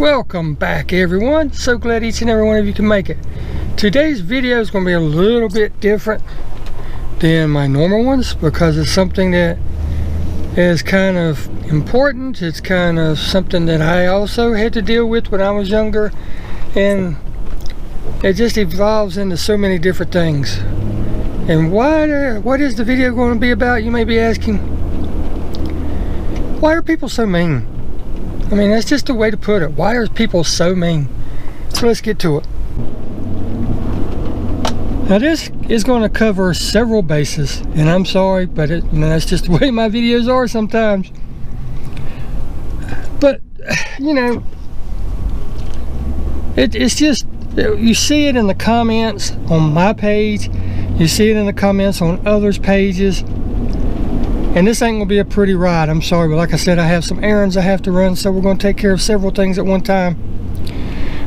Welcome back, everyone. So glad each and every one of you can make it. Today's video is going to be a little bit different than my normal ones because it's something that is kind of important. It's kind of something that I also had to deal with when I was younger, and it just evolves into so many different things. And what is the video going to be about, you may be asking? Why are people so mean? I mean, that's just the way to put it. Why are people so mean? So let's get to it. Now this is going to cover several bases, and I'm sorry, but that's just the way my videos are sometimes. But, you know, it's just, you see it in the comments on my page, you see it in the comments on others' pages, and this ain't gonna be a pretty ride. I'm sorry, but like I said, I have some errands I have to run, so we're gonna take care of several things at one time.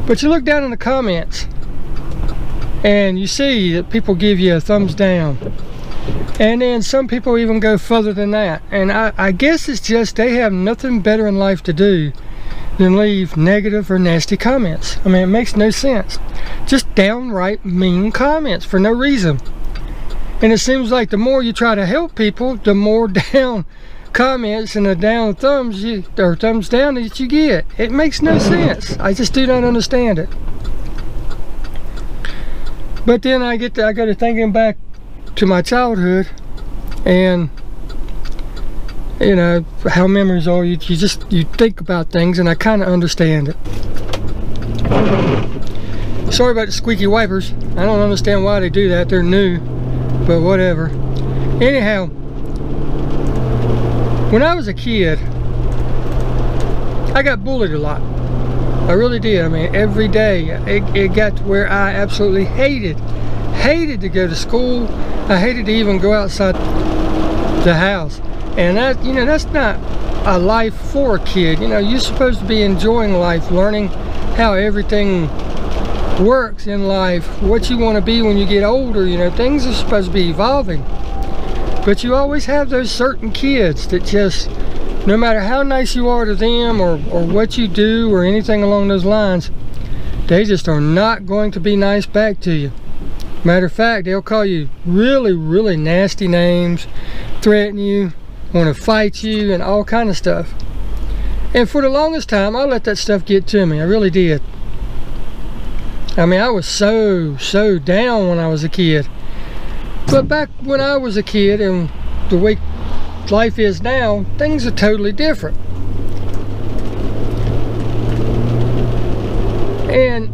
But you look down in the comments and you see that people give you a thumbs down, and then some people even go further than that. And I guess it's just they have nothing better in life to do than leave negative or nasty comments. I mean, it makes no sense. Just downright mean comments for no reason. And it seems like the more you try to help people, the more down comments and the down thumbs thumbs down that you get. It makes no sense. I just do not understand it. But then I got to thinking back to my childhood, and you know how memories are. You think about things, and I kind of understand it. Sorry about the squeaky wipers. I don't understand why they do that. They're new. But whatever. Anyhow, when I was a kid, I got bullied a lot. I really did. I mean, every day. It got to where I absolutely hated to go to school. I hated to even go outside the house. And that, you know, that's not a life for a kid. You know, you're supposed to be enjoying life, learning how everything works in life, what you want to be when you get older. You know, things are supposed to be evolving, but you always have those certain kids that just, no matter how nice you are to them or what you do or anything along those lines, they just are not going to be nice back to you. Matter of fact, they'll call you really nasty names, threaten you, want to fight you, and all kind of stuff. And for the longest time, I let that stuff get to me. I really did. I mean, I was so down when I was a kid. But back when I was a kid and the way life is now, things are totally different. And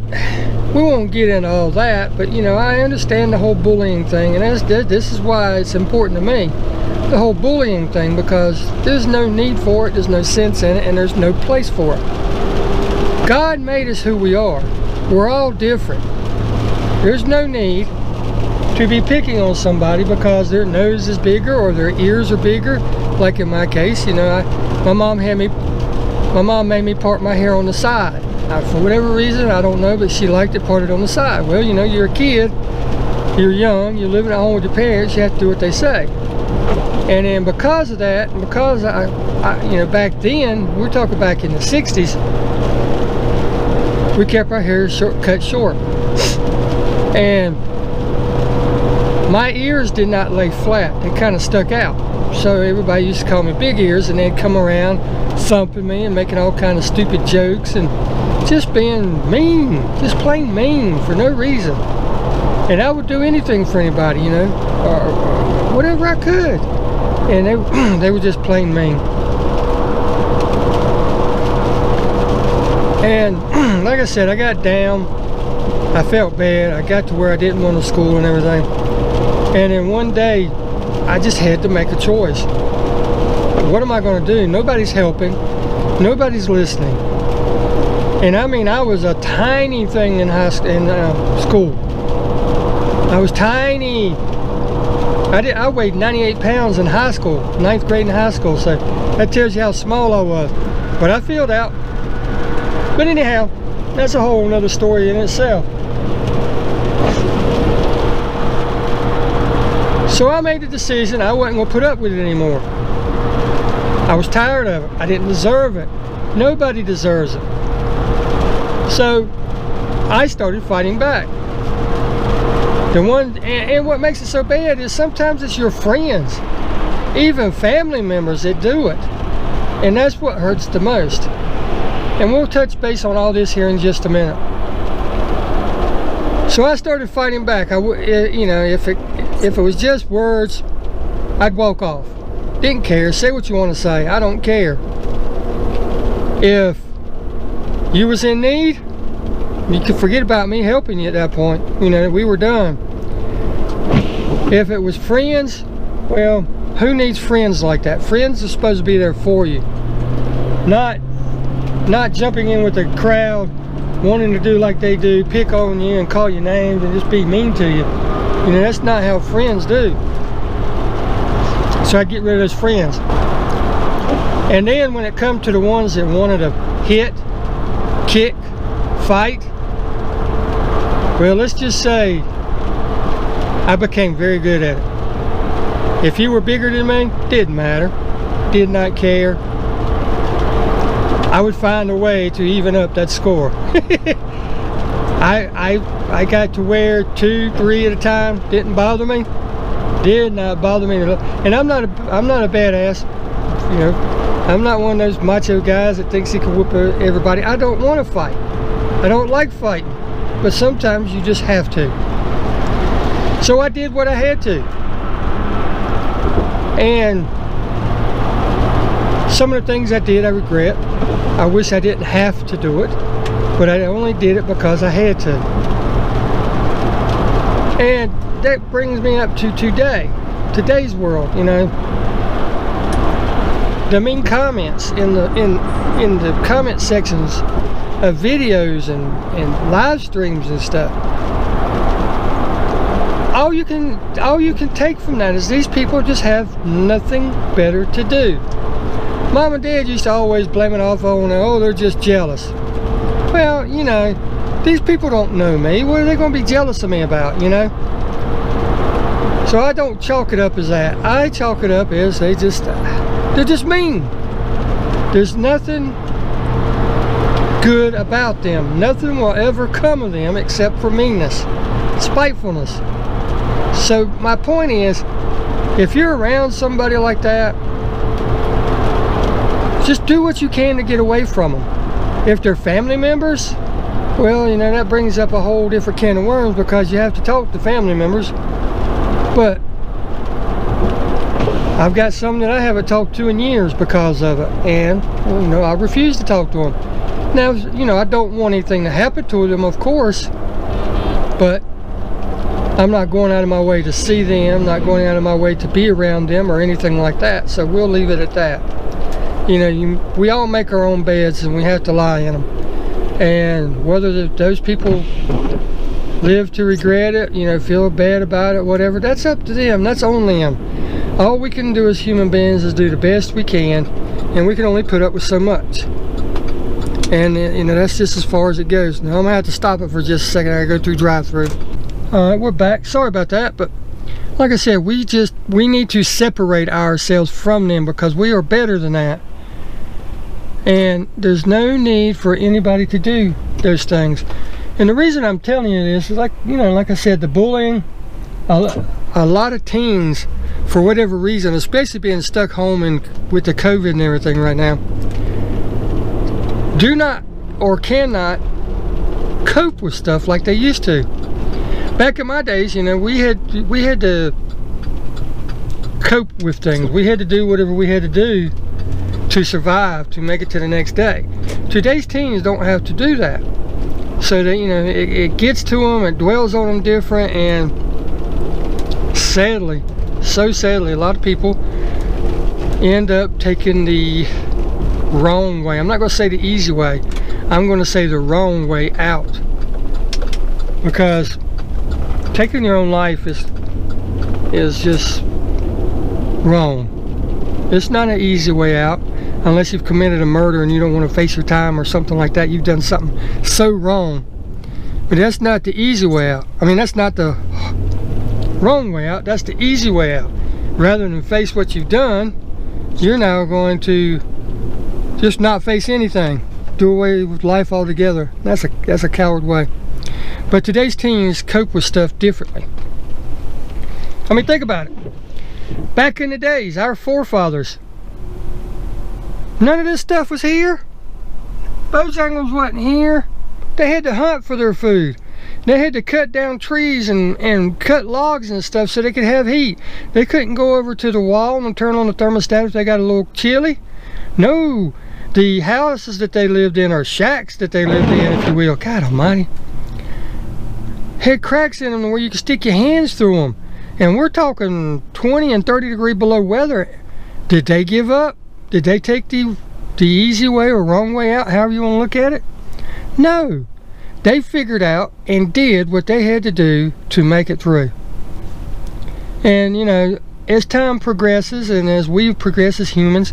we won't get into all that, but you know, I understand the whole bullying thing, and this is why it's important to me, the whole bullying thing, because there's no need for it, there's no sense in it, and there's no place for it. God made us who we are. We're all different. There's no need to be picking on somebody because their nose is bigger or their ears are bigger. Like in my case, you know, my mom made me part my hair on the side. For whatever reason, I don't know, but she liked it parted on the side. Well, you know, you're a kid, you're young, you're living at home with your parents, you have to do what they say. And then because of that, because I you know, back then, we're talking back in the 60s, we kept our hair cut short, and my ears did not lay flat. They kind of stuck out, so everybody used to call me big ears, and they'd come around thumping me and making all kind of stupid jokes and just being mean, just plain mean for no reason. And I would do anything for anybody, you know, or whatever I could, and they were just plain mean. And like I said, I got down, I felt bad, I got to where I didn't want to school and everything. And then one day, I just had to make a choice. What am I going to do? Nobody's helping, nobody's listening. And I mean, I was a tiny thing in school. I was tiny. I weighed 98 pounds in high school, 9th grade in high school, so that tells you how small I was. But I filled out. But anyhow, that's a whole nother story in itself. So I made the decision I wasn't going to put up with it anymore. I was tired of it. I didn't deserve it. Nobody deserves it. So I started fighting back. And what makes it so bad is sometimes it's your friends, even family members that do it. And that's what hurts the most. And we'll touch base on all this here in just a minute. So I started fighting back. You know, if it was just words, I'd walk off. Didn't care. Say what you want to say. I don't care. If you was in need, you could forget about me helping you at that point. You know, we were done. If it was friends, well, who needs friends like that? Friends are supposed to be there for you. Not jumping in with the crowd, wanting to do like they do, pick on you and call you names and just be mean to you. You know, that's not how friends do. So I get rid of those friends. And then when it comes to the ones that wanted to hit, kick, fight, well, let's just say I became very good at it. If you were bigger than me, didn't matter. Did not care. I would find a way to even up that score. I got to wear 2, 3 at a time. Didn't bother me. Did not bother me. And I'm not a badass. You know, I'm not one of those macho guys that thinks he can whoop everybody. I don't want to fight. I don't like fighting. But sometimes you just have to. So I did what I had to. And some of the things I did, I regret. I wish I didn't have to do it, but I only did it because I had to. And that brings me up to today's world. You know, the mean comments in the comment sections of videos and live streams and stuff. All you can take from that is these people just have nothing better to do. Mom and Dad used to always blame it off on, oh, they're just jealous. Well, you know, these people don't know me. What are they going to be jealous of me about, you know? So I don't chalk it up as that. I chalk it up as they're just mean. There's nothing good about them. Nothing will ever come of them except for meanness, spitefulness. So my point is, if you're around somebody like that, just do what you can to get away from them. If they're family members, well, you know, that brings up a whole different can of worms because you have to talk to family members. But I've got some that I haven't talked to in years because of it, and you know, I refuse to talk to them. Now, you know, I don't want anything to happen to them, of course, but I'm not going out of my way to see them, not going out of my way to be around them or anything like that. So we'll leave it at that. You know, we all make our own beds and we have to lie in them. And whether those people live to regret it, you know, feel bad about it, whatever, that's up to them. That's on them. All we can do as human beings is do the best we can, and we can only put up with so much. And you know, that's just as far as it goes. Now I'm gonna have to stop it for just a second. I gotta go through drive-through. All right, we're back. Sorry about that, but like I said, we need to separate ourselves from them because we are better than that. And there's no need for anybody to do those things. And the reason I'm telling you this is, like, you know, like I said, the bullying, a lot of teens, for whatever reason, especially being stuck home and with the COVID and everything right now, do not or cannot cope with stuff like they used to. Back in my days, you know, we had to cope with things. We had to do whatever we had to do to survive, to make it to the next day. Today's teens don't have to do that. So that, you know, it gets to them, it dwells on them different, and sadly, so sadly, a lot of people end up taking the wrong way. I'm not going to say the easy way. I'm going to say the wrong way out. Because taking your own life is just wrong. It's not an easy way out. Unless you've committed a murder and you don't want to face your time or something like that. You've done something so wrong. But that's not the easy way out. I mean, that's not the wrong way out. That's the easy way out. Rather than face what you've done, you're now going to just not face anything. do away with life altogether. That's a coward way. But today's teens cope with stuff differently. I mean, think about it. Back in the days, our forefathers, none of this stuff was here. Bojangles wasn't here. They had to hunt for their food. They had to cut down trees and cut logs and stuff so they could have heat. They couldn't go over to the wall and turn on the thermostat if they got a little chilly. No, the houses that they lived in, or shacks that they lived in, if you will, God almighty, had cracks in them where you could stick your hands through them. And we're talking 20 and 30 degree below weather. Did they give up? Did they take the easy way or wrong way out, however you want to look at it? No. They figured out and did what they had to do to make it through. And you know, as time progresses and as we progress as humans,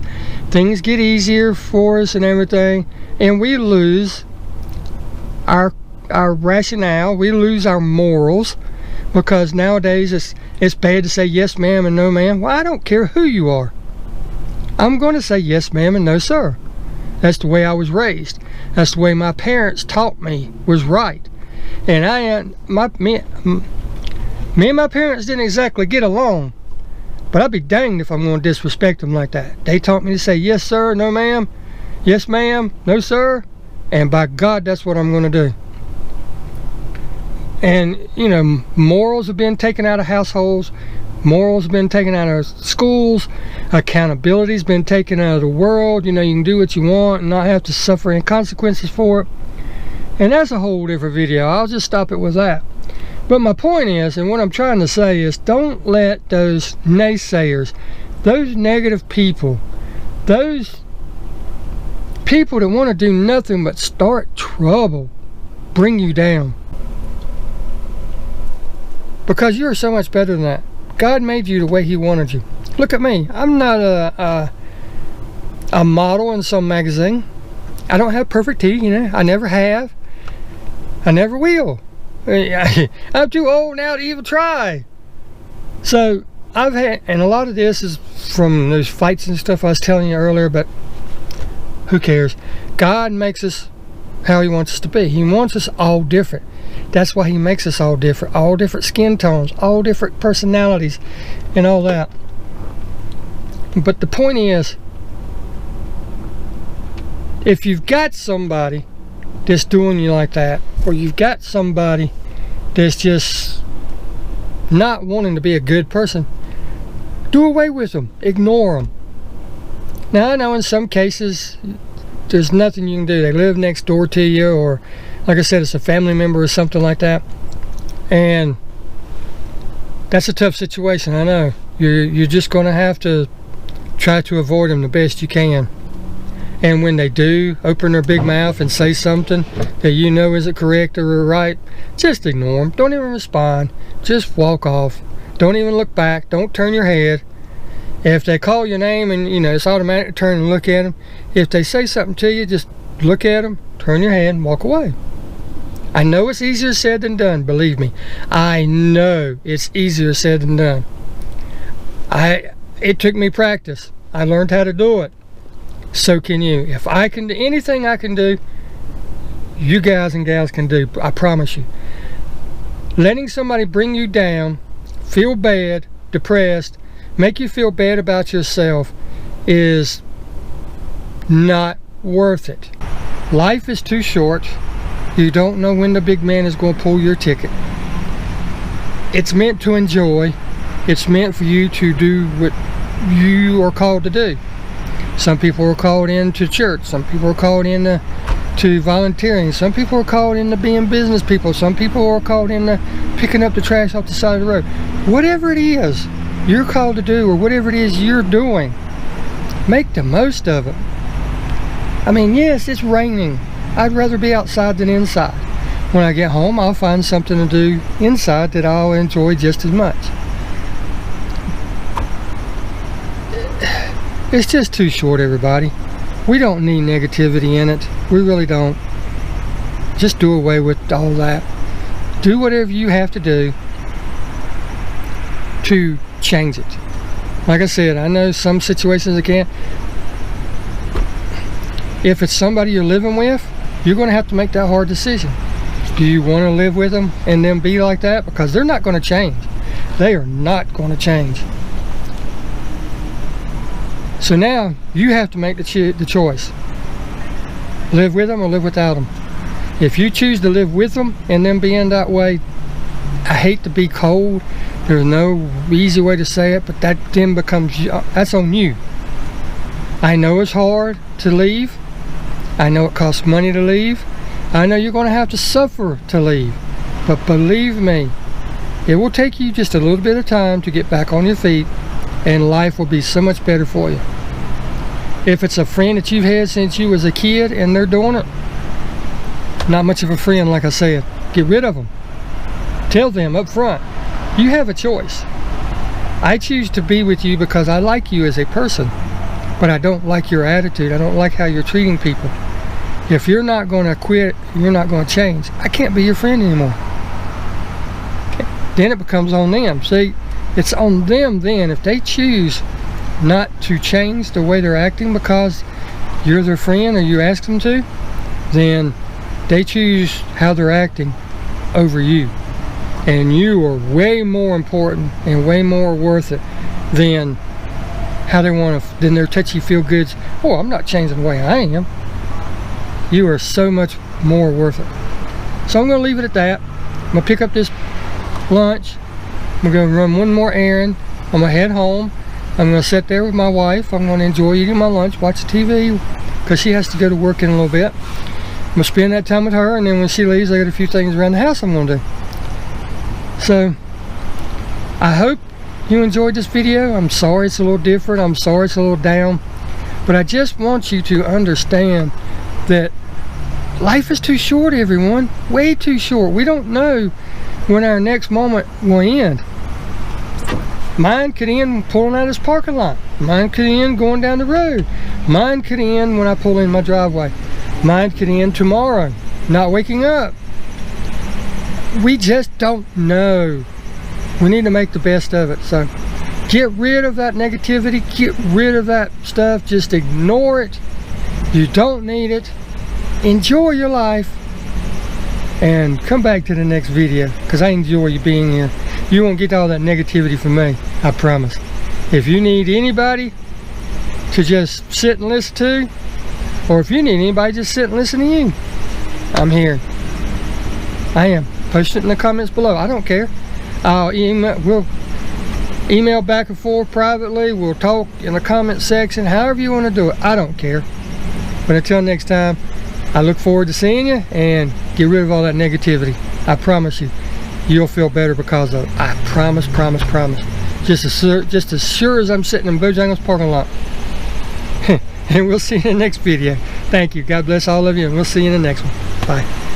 things get easier for us and everything, and we lose our rationale, we lose our morals, because nowadays it's bad to say yes ma'am and no ma'am. Well, I don't care who you are. I'm going to say yes ma'am and no sir. That's the way I was raised. That's the way my parents taught me was right. And me and my parents didn't exactly get along, but I'd be danged if I'm going to disrespect them like that. They taught me to say yes sir, no ma'am, yes ma'am, no sir, and by God, that's what I'm going to do. And you know, morals have been taken out of households. Morals have been taken out of schools. Accountability's been taken out of the world. You know, you can do what you want and not have to suffer any consequences for it. And that's a whole different video. I'll just stop it with that. But my point is, and what I'm trying to say is, don't let those naysayers, those negative people, those people that want to do nothing but start trouble, bring you down. Because you're so much better than that. God made you the way he wanted you. Look at me. I'm not a model in some magazine. I don't have perfect teeth, you know. I never have. I never will. I'm too old now to even try. So I've had, and a lot of this is from those fights and stuff I was telling you earlier, but who cares? God makes us how he wants us to be. He wants us all different. That's why he makes us all different skin tones, all different personalities, and all that. But the point is, if you've got somebody that's doing you like that, or you've got somebody that's just not wanting to be a good person, do away with them, ignore them. Now I know in some cases there's nothing you can do. They live next door to you, or like I said, it's a family member or something like that, and that's a tough situation. I know. You're just going to have to try to avoid them the best you can. And when they do open their big mouth and say something that you know isn't correct or right, just ignore them. Don't even respond. Just walk off. Don't even look back. Don't turn your head. If they call your name and you know it's automatic, turn and look at them. If they say something to you, just look at them, turn your head, and walk away. I know it's easier said than done, believe me. I know it's easier said than done. It took me practice. I learned how to do it. So can you. If I can do anything I can do, you guys and gals can do. I promise you. Letting somebody bring you down, feel bad, depressed, make you feel bad about yourself is not worth it. Life is too short. You don't know when the big man is going to pull your ticket. It's meant to enjoy. It's meant for you to do what you are called to do. Some people are called into church. Some people are called into volunteering. Some people are called into being business people. Some people are called into picking up the trash off the side of the road. Whatever it is you're called to do, or whatever it is you're doing, make the most of it. I mean, yes, it's raining. I'd rather be outside than inside. When I get home, I'll find something to do inside that I'll enjoy just as much. It's just too short, everybody. We don't need negativity in it. We really don't. Just do away with all that. Do whatever you have to do to change it. Like I said, I know some situations I can't. if it's somebody you're living with, you're going to have to make that hard decision. Do you want to live with them and then be like that? Because they're not going to change. They are not going to change. So now you have to make the choice. Live with them or live without them. If you choose to live with them and then being that way, I hate to be cold. There's no easy way to say it, but that then becomes, that's on you. I know it's hard to leave. I know it costs money to leave. I know you're going to have to suffer to leave. But believe me, it will take you just a little bit of time to get back on your feet, and life will be so much better for you. If it's a friend that you've had since you was a kid and they're doing it, not much of a friend, like I said. Get rid of them. Tell them up front, you have a choice. I choose to be with you because I like you as a person, but I don't like your attitude. I don't like how you're treating people. If you're not going to quit, you're not going to change, I can't be your friend anymore. Okay. Then it becomes on them. See, it's on them then. If they choose not to change the way they're acting because you're their friend or you ask them to, then they choose how they're acting over you. And you are way more important and way more worth it than how they want to, than their touchy-feel-goods. Oh, I'm not changing the way I am. You are so much more worth it. So I'm going to leave it at that. I'm going to pick up this lunch. I'm going to run one more errand. I'm going to head home. I'm going to sit there with my wife. I'm going to enjoy eating my lunch, watch the TV, because she has to go to work in a little bit. I'm going to spend that time with her, and then when she leaves, I got a few things around the house I'm going to do. So, I hope you enjoyed this video. I'm sorry it's a little different. I'm sorry it's a little down. But I just want you to understand that life is too short, everyone. Way too short. We don't know when our next moment will end. Mine could end pulling out of this parking lot. Mine could end going down the road. Mine could end when I pull in my driveway. Mine could end tomorrow, not waking up. We just don't know. We need to make the best of it. So get rid of that negativity. Get rid of that stuff. Just ignore it. You don't need it. Enjoy your life. And come back to the next video, because I enjoy you being here. You won't get all that negativity from me, I promise. If you need anybody to just sit and listen to, or if you need anybody just sit and listen to you, I'm here. I am. Post it in the comments below. I don't care. We'll email back and forth privately. We'll talk in the comment section. However you want to do it. I don't care. But until next time, I look forward to seeing you, and get rid of all that negativity. I promise you, you'll feel better because of it. I promise, promise, promise. Just as sure as I'm sitting in Bojangles parking lot. And we'll see you in the next video. Thank you. God bless all of you, and we'll see you in the next one. Bye.